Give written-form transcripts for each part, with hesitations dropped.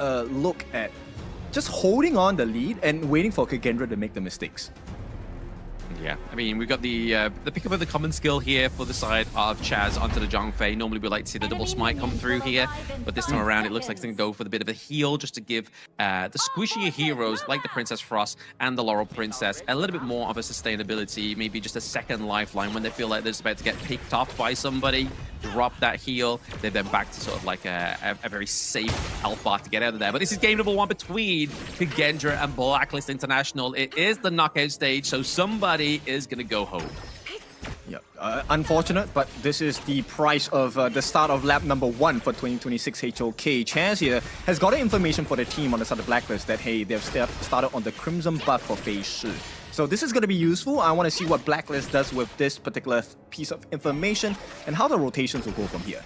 a look at just holding on the lead and waiting for Kagendra to make the mistakes. Yeah, I mean, we've got the pickup of the common skill here for the side of Chaz onto the Zhongfei. Normally we like to see the double smite come through here, but this time around it looks like it's going to go for the bit of a heal just to give the squishier heroes like the Princess Frost and the Laurel Princess a little bit more of a sustainability, maybe just a second lifeline when they feel like they're just about to get picked off by somebody. Drop that heal, they're then back to sort of like a very safe health bar to get out of there. But this is game number 1 between Kagendra and Blacklist International. It is the knockout stage, so somebody is going to go home. Yeah, unfortunate, but this is the price of the start of lap number 1 for 2026 HOK. Chaz here has got information for the team on the side of Blacklist that, hey, they've started on the Crimson buff for phase 2. So this is going to be useful. I want to see what Blacklist does with this particular piece of information and how the rotations will go from here.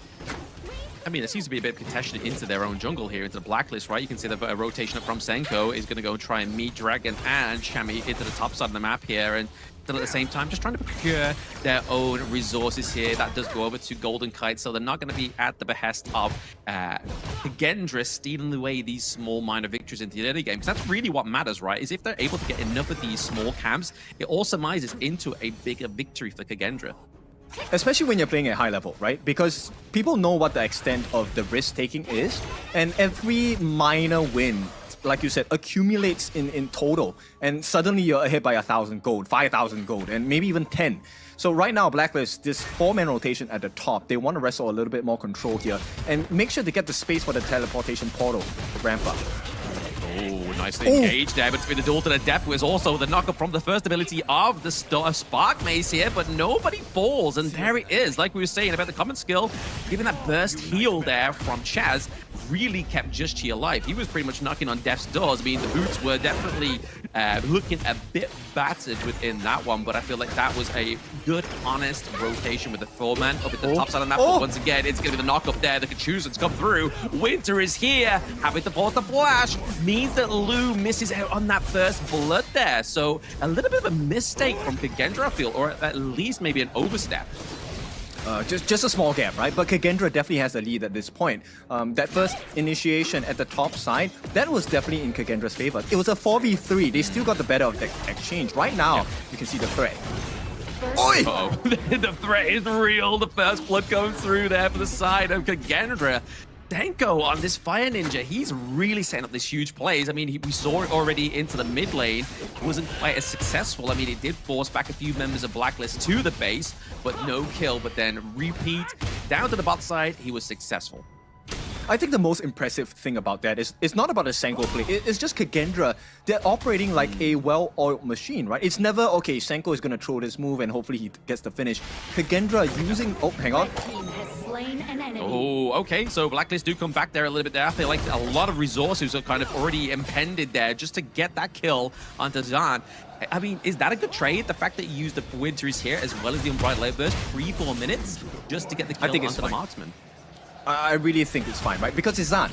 I mean, it seems to be a bit of contention into their own jungle here, into the Blacklist, right? You can see the rotation from Senko is going to go and try and meet Dragon and Shami into the top side of the map here, and still at the same time just trying to procure their own resources here. That does go over to Golden Kite, so they're not going to be at the behest of Kagendra stealing away these small minor victories into the early game. Because that's really what matters, right? Is if they're able to get enough of these small camps, it all surmises into a bigger victory for Kagendra. Especially when you're playing at high level, right? Because people know what the extent of the risk-taking is, and every minor win, like you said, accumulates in total, and suddenly you're ahead by 1,000 gold, 5,000 gold, and maybe even 10. So right now, Blacklist, this 4-man rotation at the top, they want to wrestle a little bit more control here, and make sure to get the space for the teleportation portal to ramp up. Oh, nicely engaged there between the duel to the depth was also the knockup from the first ability of the Spark Mace here, but nobody falls, and there it is. Like we were saying about the common skill, giving that burst heal there from Chaz really kept Just Chi alive. He was pretty much knocking on death's doors. I mean, the boots were definitely looking a bit battered within that one, but I feel like that was a good, honest rotation with the 4-man up at the top side of the map. Once again, it's going to be the knockup there. The Kachusans come through. Winter is here, having to pause the flash. Means that Lu misses out on that first blood there. So a little bit of a mistake from Kagendra, I feel, or at least maybe an overstep. Just a small gap, right? But Kagendra definitely has the lead at this point. That first initiation at the top side, that was definitely in Kagendra's favor. It was a 4v3. They still got the better of the exchange. Right now, you can see the threat. Oi! Uh-oh. The threat is real. The first blood going through there for the side of Kagendra. Denko on this Fire Ninja, he's really setting up this huge plays. I mean, we saw it already into the mid lane. It wasn't quite as successful. I mean, it did force back a few members of Blacklist to the base, but no kill. But then repeat, down to the bot side, he was successful. I think the most impressive thing about that is it's not about a Senko play. It's just Kagendra. They're operating like a well-oiled machine, right? It's never, okay, Senko is going to throw this move and hopefully he gets the finish. Kagendra using... Oh, hang on. Oh, okay. So Blacklist do come back there a little bit there. I feel like a lot of resources are kind of already impended there just to get that kill onto Zan. I mean, is that a good trade? The fact that you used the Winters here as well as the Unbridled Outburst, 3-4 minutes just to get the kill onto the marksman. I really think it's fine, right? Because it's Zan,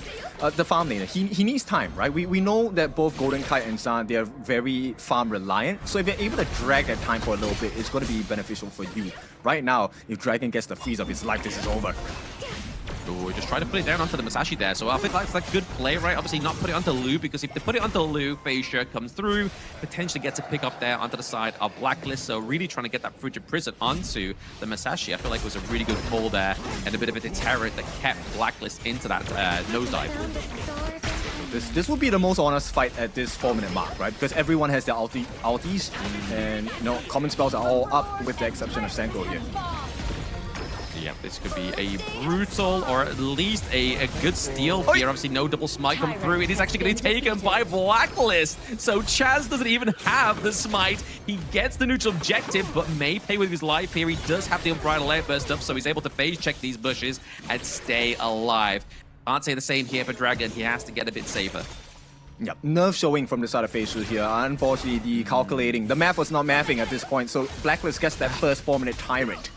the farm laner. He needs time, right? We know that both Golden Kite and Zan, they're very farm reliant. So if you're able to drag that time for a little bit, it's going to be beneficial for you. Right now, if Dragon gets the freeze of his life, this is over. Oh, just try to put it down onto the Masashi there. So I think that's a good play, right? Obviously not put it onto Lu, because if they put it onto Lu, Facia comes through, potentially gets a pick up there onto the side of Blacklist. So really trying to get that Frigid Prison onto the Masashi. I feel like it was a really good call there and a bit of a deterrent that kept Blacklist into that nosedive. This will be the most honest fight at this 4-minute mark, right? Because everyone has their ulties, and you know, common spells are all up with the exception of Senko here. Yeah, this could be a brutal or at least a good steal here. Obviously, no double smite come through. It is actually going to be taken by Blacklist. So Chaz doesn't even have the smite. He gets the neutral objective, but may pay with his life here. He does have the Unbridled Outburst up, so he's able to phase check these bushes and stay alive. Can't say the same here for Dragon. He has to get a bit safer. Yep, nerve showing from the side of Phase 2 here. Unfortunately, the calculating, the math was not mathing at this point, so Blacklist gets that first 4-minute tyrant.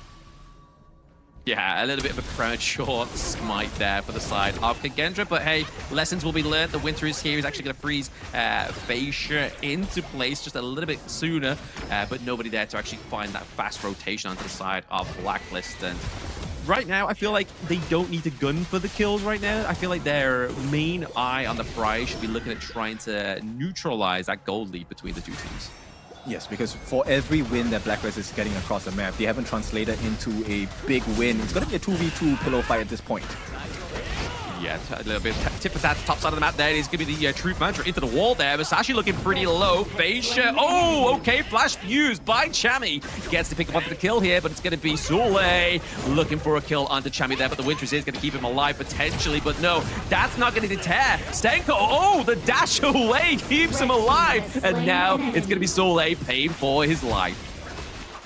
Yeah, a little bit of a premature smite there for the side of Kagendra, but hey, lessons will be learned. The Winter is here. He's actually going to freeze Facia into place just a little bit sooner, but nobody there to actually find that fast rotation onto the side of Blacklist. And right now, I feel like they don't need to gun for the kills right now. I feel like their main eye on the prize should be looking at trying to neutralize that gold lead between the two teams. Yes, because for every win that Blacklist is getting across the map, they haven't translated into a big win. It's going to be a 2v2 pillow fight at this point. Yeah, a little bit tip of that top side of the map there. It's going to be the Truth Mantra into the wall there. Musashi looking pretty low. Feisha. Oh, okay. Flash used by Chami. Gets to pick up onto the kill here, but it's going to be Sule looking for a kill onto Chami there. But the Winters is going to keep him alive potentially. But no, that's not going to deter. Stenko, oh, the dash away keeps him alive. And now it's going to be Sule paying for his life.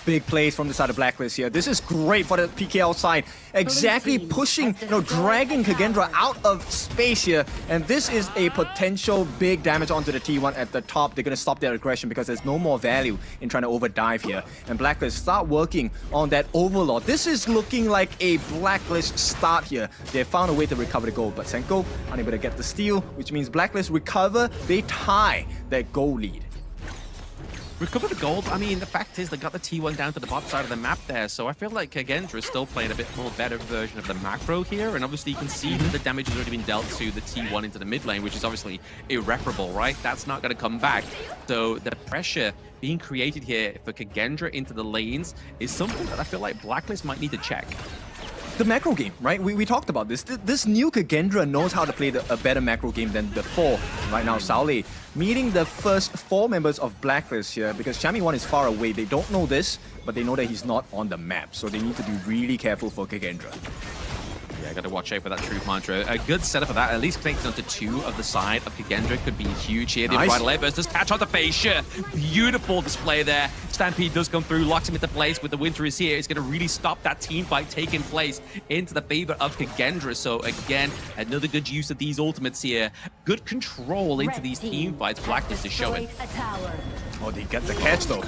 Big plays from the side of Blacklist here. This is great for the PKL side. Exactly pushing, dragging Kagendra out of space here. And this is a potential big damage onto the T1 at the top. They're going to stop their aggression because there's no more value in trying to overdive here. And Blacklist start working on that Overlord. This is looking like a Blacklist start here. They found a way to recover the gold, but Senko unable to get the steal, which means Blacklist recover. They tie that goal lead. Recover the gold. I mean, the fact is they got the T1 down to the bottom side of the map there, so I feel like Kagendra is still playing a bit more better version of the macro here, and obviously you can see that the damage has already been dealt to the T1 into the mid lane, which is obviously irreparable, right? That's not going to come back. So the pressure being created here for Kagendra into the lanes is something that I feel like Blacklist might need to check. The macro game, right? We talked about this. This new Kagendra knows how to play a better macro game than before. Right now, Saule meeting the first 4 members of Blacklist here because Chami 1 is far away. They don't know this, but they know that he's not on the map. So they need to be really careful for Kagendra. Yeah, got to watch out for that Truth Mantra. A good setup for that, at least connecting onto 2 of the side of Kagendra could be huge here. The Bridal Airburst does catch on the Feisha. Beautiful display there. Stampede does come through, locks him into place with the Winter is here. It's going to really stop that team fight taking place into the favor of Kagendra. So again, another good use of these ultimates here. Good control into these team fights. Blacklist is showing. Oh, they get the catch though.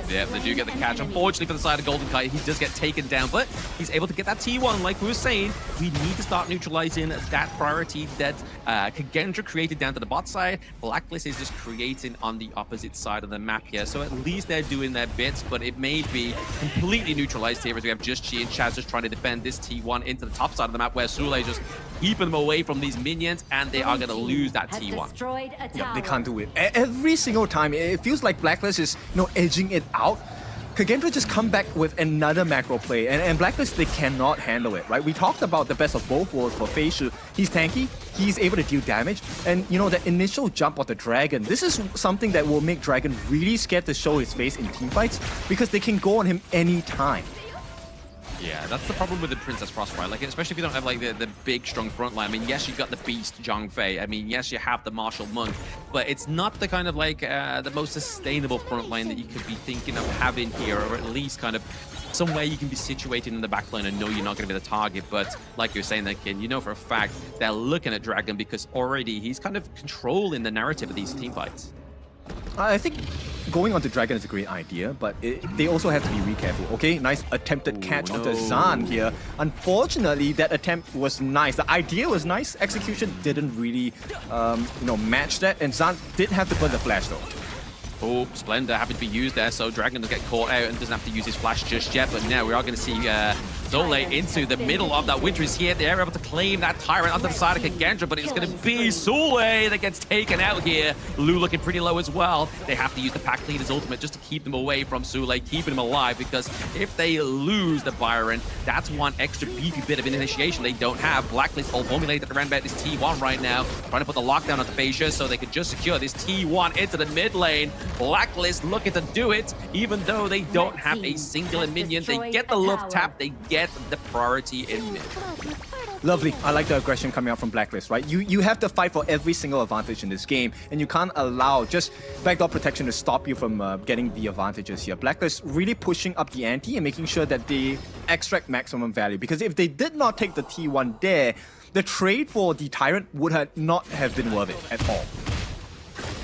Yeah, they do get the catch. Unfortunately for the side of Golden Kite, he does get taken down, but he's able to get that T1. Like we were saying, we need to start neutralizing that priority that Kagendra created down to the bot side. Blacklist is just creating on the opposite side of the map here. So at least they're doing their bits, but it may be completely neutralized here as we have just Chi and Chaz just trying to defend this T1 into the top side of the map where Sule just keeping them away from these minions, and they are going to lose that T1. Yep, they can't do it. Every single time, it feels like Blacklist is, edging it out. Kagendra just come back with another macro play, and Blacklist, they cannot handle it, right? We talked about the best of both worlds for Feishu. He's tanky, he's able to deal damage, and that initial jump of the Dragon, this is something that will make Dragon really scared to show his face in teamfights because they can go on him anytime. Yeah, that's the problem with the Princess Frostfire. Like, especially if you don't have like the big, strong front line. I mean, yes, you've got the Beast, Zhang Fei. I mean, yes, you have the Martial Monk, but it's not the kind of like the most sustainable front line that you could be thinking of having here, or at least kind of somewhere you can be situated in the back line and know you're not going to be the target. But like you're saying, that kid, for a fact they're looking at Dragon because already he's kind of controlling the narrative of these team fights. I think going onto Dragon is a great idea, but they also have to be really careful. Okay, nice attempted catch onto Zan here. Unfortunately, that attempt was nice. The idea was nice. Execution didn't really, match that. And Zan did have to burn the flash though. Oh, Splendor having to be used there, so Dragon doesn't get caught out and doesn't have to use his flash just yet. But now we are going to see Sole into the middle of that Winter is here. They're able to claim that Tyrant onto the side of Kagendra, but it's going to be Sule that gets taken out here. Lu looking pretty low as well. They have to use the pack leader's ultimate just to keep them away from Sule, keeping him alive, because if they lose the Byron, that's one extra beefy bit of initiation they don't have. Blacklist all formulated around about this T1 right now, trying to put the lockdown on the Feisha so they could just secure this T1 into the mid lane. Blacklist looking to do it, even though they don't have a singular minion. They get the love tap, they get the priority in mid. Lovely. I like the aggression coming out from Blacklist, right? You have to fight for every single advantage in this game, and you can't allow just backdoor protection to stop you from getting the advantages here. Blacklist really pushing up the ante and making sure that they extract maximum value, because if they did not take the T1 there, the trade for the Tyrant would not have been worth it at all.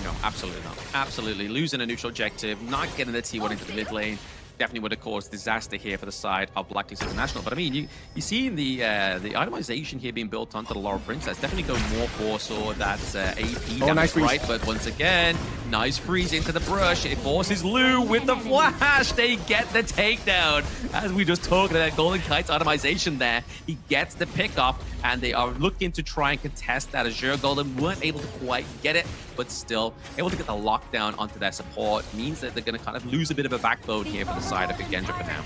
No, absolutely not. Absolutely. Losing a neutral objective, not getting the T1 into the mid lane. definitely would have caused disaster here for the side of Blacklist International. But I mean, you see the itemization here being built onto the Laurel Princess. Definitely go more for that AP damage, nice right? But once again, nice freeze into the brush. It forces Lou with the flash. They get the takedown. As we just talked about Golden Kite's itemization there, he gets the pick off, and they are looking to try and contest that Azure Golden. Weren't able to quite get it, but still able to get the lockdown onto their support. Means that they're going to kind of lose a bit of a backbone here for the side of Kagendra for now.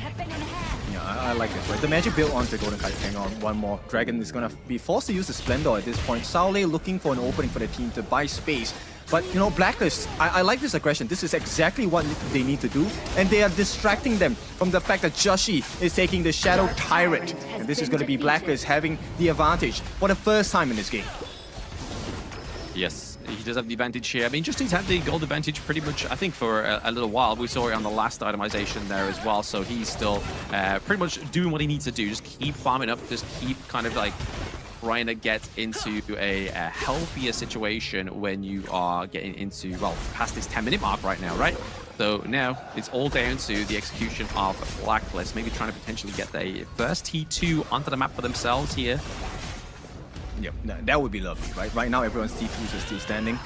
Yeah, I like this, right? The magic build onto Golden Kite. Hang on, one more. Dragon is going to be forced to use the Splendor at this point. Saole looking for an opening for the team to buy space. But, you know, Blacklist, I like this aggression. This is exactly what they need to do. And they are distracting them from the fact that Joshi is taking the Shadow Tyrant. And this is going to be Blacklist having the advantage for the first time in this game. Yes, he does have the advantage here. I mean, Justine's had the gold advantage pretty much, I think, for a little while. We saw it on the last itemization there as well. So he's still pretty much doing what he needs to do. Just keep farming up. Just keep kind of like trying to get into a healthier situation when you are getting into, well, past this 10-minute mark right now, right? So now it's all down to the execution of Blacklist. Maybe trying to potentially get the first T2 onto the map for themselves here. Yep, that would be lovely, right? Right now, everyone's T2s are still standing.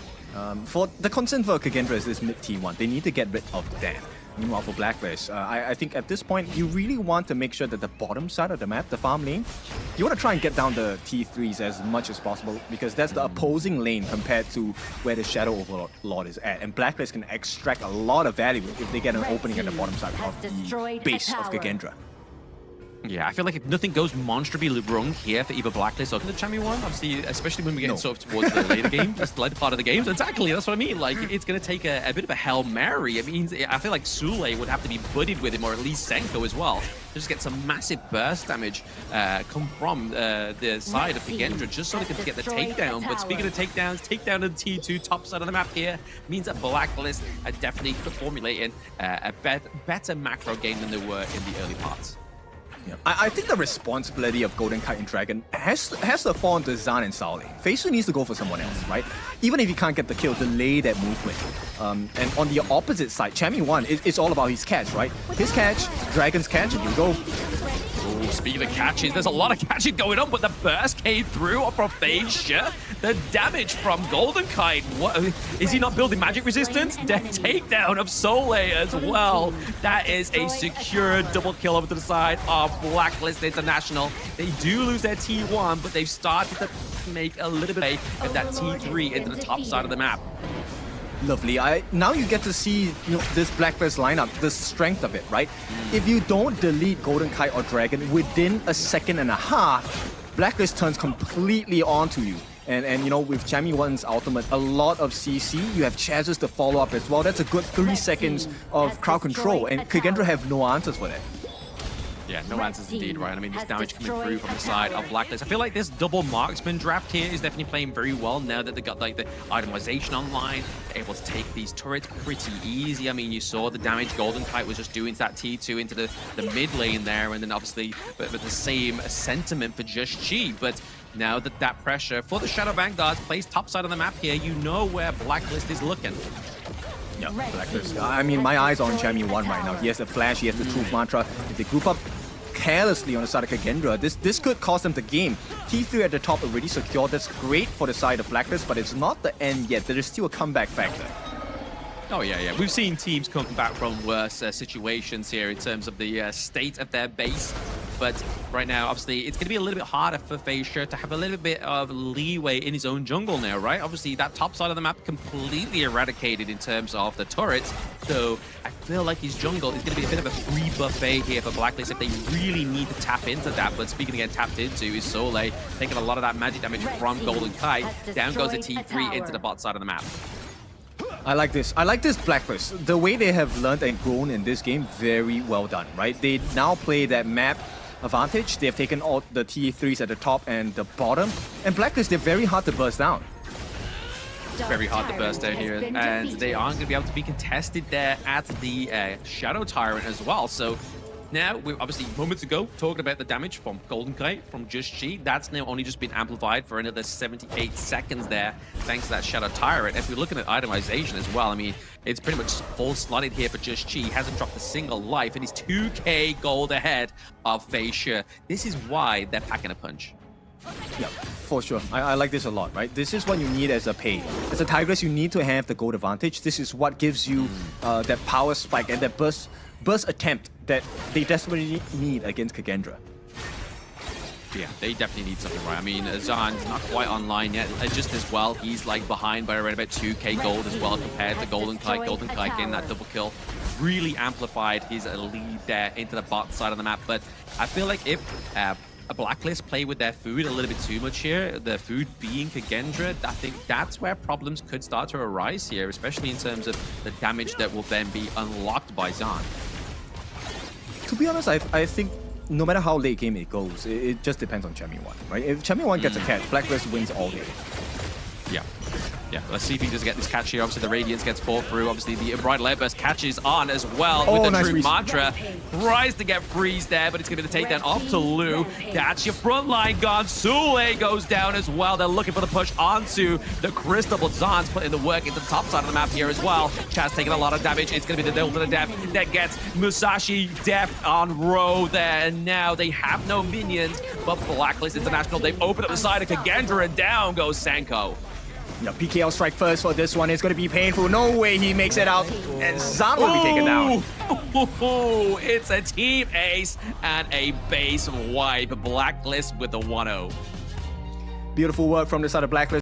For the concern for Kagendra is this mid T1. They need to get rid of Dan. Meanwhile, for Blacklist, I think at this point, you really want to make sure that the bottom side of the map, the farm lane, you want to try and get down the T3s as much as possible, because that's the opposing lane compared to where the Shadow Overlord is at. And Blacklist can extract a lot of value if they get an opening at the bottom side of the base of Kagendra. Yeah, I feel like nothing goes monstrously wrong here for either Blacklist or the Champion one. Obviously, especially when we get sort of towards the later game, just the later part of the game. Exactly, that's what I mean. Like, it's going to take a bit of a Hail Mary. It means I feel like Sule would have to be buddied with him, or at least Senko as well. Just get some massive burst damage come from the side of Kagendra, just so they can get the takedown. But speaking of takedowns, takedown of the T2 top side of the map here means that Blacklist are definitely formulating a better macro game than they were in the early parts. Yeah. I think the responsibility of Golden Kite and Dragon has to fall onto Zan and Saole. Phase 2 needs to go for someone else, right? Even if he can't get the kill, delay that movement. And on the opposite side, Chammy 1, it's all about his catch, right? His catch, Dragon's catch, and you go. Ooh, speaking of catches, there's a lot of catching going on, but the burst came through from Phasia. The damage from Golden Kite. What, is he not building magic resistance? The takedown of Sole as well. That is a secure double kill over to the side of Blacklist International. They do lose their T1, but they've started to make a little bit of that T3 into the top side of the map. Lovely. Now you get to see this Blacklist lineup, the strength of it, right? If you don't delete Golden Kite or Dragon within a second and a half, Blacklist turns completely onto you. And you know, with Chammy 1's ultimate, a lot of CC, you have chances to follow up as well. That's a good 3 seconds of crowd control, and Kagendra have no answers for that. Yeah, no answers indeed, right? I mean, this damage coming through from the side of Blacklist. I feel like this double marksman draft here is definitely playing very well now that they got like the itemization online. They're able to take these turrets pretty easy. I mean, you saw the damage Golden Kite was just doing to that T2 into the mid lane there, and then obviously with the same sentiment for Just Chi. But now that that pressure for the Shadow Vanguards plays topside on the map here, you know where Blacklist is looking. Yeah, Blacklist. I mean, my eyes are on Chammy 1 right now. He has the flash, he has the truth mantra. If they group up carelessly on the side of Kagendra, this could cost them the game. T3 at the top already secured. That's great for the side of Blacklist, but it's not the end yet. There is still a comeback factor. Oh, yeah. We've seen teams come back from worse situations here in terms of the state of their base. But right now, obviously, it's going to be a little bit harder for Phasia to have a little bit of leeway in his own jungle now, right? Obviously, that top side of the map completely eradicated in terms of the turrets. So I feel like his jungle is going to be a bit of a free buffet here for Blacklist if they really need to tap into that. But speaking again, tapped into is Sole, taking a lot of that magic damage from Golden Kite. Down goes the T3 into the bot side of the map. I like this. I like this Blacklist. The way they have learned and grown in this game, very well done, right? They now play that map advantage. They have taken all the T3s at the top and the bottom. And Blacklist, they're very hard to burst down. Very hard to burst down here. And they aren't going to be able to be contested there at the Shadow Tyrant as well. So Now, we're obviously moments ago talking about the damage from Golden Kite, from Just Chi. That's now only just been amplified for another 78 seconds there, thanks to that Shadow Tyrant. If we're looking at itemization as well, I mean, it's pretty much full slotted here for Just Chi. He hasn't dropped a single life, and he's 2k gold ahead of Fei Shi. This is why they're packing a punch. Yeah, for sure. I like this a lot, right? This is what you need as a pay. As a Tigress, you need to have the gold advantage. This is what gives you that power spike and that burst attempt that they desperately need against Kagendra. Yeah, they definitely need something, right? I mean, Zahn's not quite online yet. Just as well, he's like behind by around about 2k gold as well compared to Golden Kite. Golden Kite getting that double kill really amplified his lead there into the bot side of the map. But I feel like if a Blacklist play with their food a little bit too much here, the food being Kagendra, I think that's where problems could start to arise here, especially in terms of the damage that will then be unlocked by Zahn. To be honest, I think no matter how late game it goes, it just depends on Champion 1, right? If Champion 1 gets a catch, Blacklist wins all day. Yeah. Yeah, let's see if he does get this catch here. Obviously, the Radiance gets fall through. Obviously, the Bridal Airburst catches on as well with the nice True freeze. Mantra. Tries to get freeze there, but it's going to be the takedown off to Lu. That's your front line gone. Sule goes down as well. They're looking for the push onto the Crystal, but Zahn's putting the work into the top side of the map here as well. Chaz taking a lot of damage. It's going to be the Delta to Death that gets Musashi Death on row there. And now they have no minions, but Blacklist International, they've opened up the side of Kagendra, and down goes Senko. Yeah, PKL strike first for this one. It's going to be painful. No way he makes it out. And Zahn will be taken down. Ooh, it's a team ace and a base wipe. Blacklist with the 1-0. Beautiful work from the side of Blacklist.